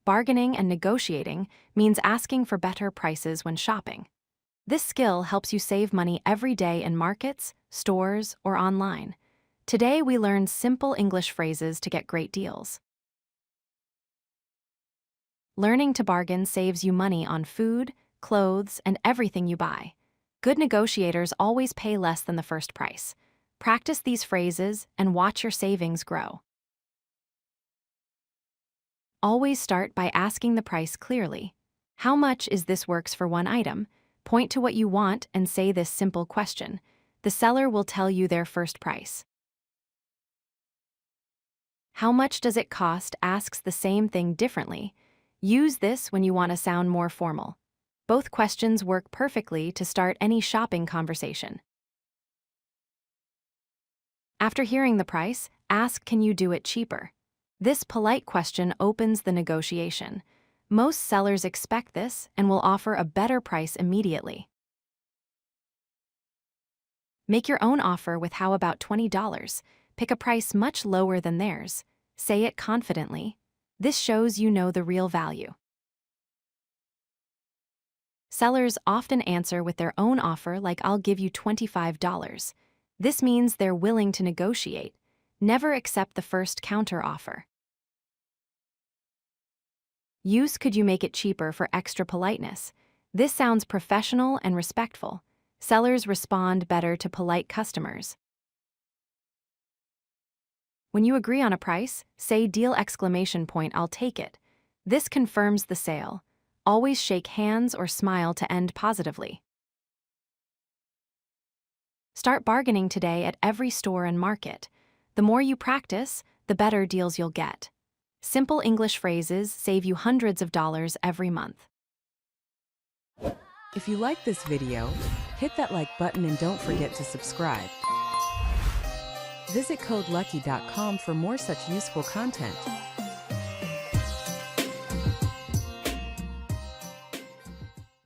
Bargaining and negotiating means asking for better prices when shopping. This skill helps you save money every day in markets, stores, or online. Today, we learn simple English phrases to get great deals. Learning to bargain saves you money on food, clothes, and everything you buy. Good negotiators always pay less than the first price. Practice these phrases and watch your savings grow. Always start by asking the price clearly. How much is this works for one item? Point to what you want and say this simple question. The seller will tell you their first price. How much does it cost asks the same thing differently. Use this when you want to sound more formal. Both questions work perfectly to start any shopping conversation. After hearing the price, ask, "Can you do it cheaper?" This polite question opens the negotiation. Most sellers expect this and will offer a better price immediately. Make your own offer with "How about $20? Pick a price much lower than theirs. Say it confidently. This shows you know the real value. Sellers often answer with their own offer like, "I'll give you $25. This means they're willing to negotiate. Never accept the first counter offer. Use "Could you make it cheaper?" for extra politeness. This sounds professional and respectful. Sellers respond better to polite customers. When you agree on a price, say "Deal!" "I'll take it." This confirms the sale. Always shake hands or smile to end positively. Start bargaining today at every store and market. The more you practice, the better deals you'll get. Simple English phrases save you hundreds of dollars every month. If you like this video, hit that like button and don't forget to subscribe. Visit CodeLucky.com for more such useful content.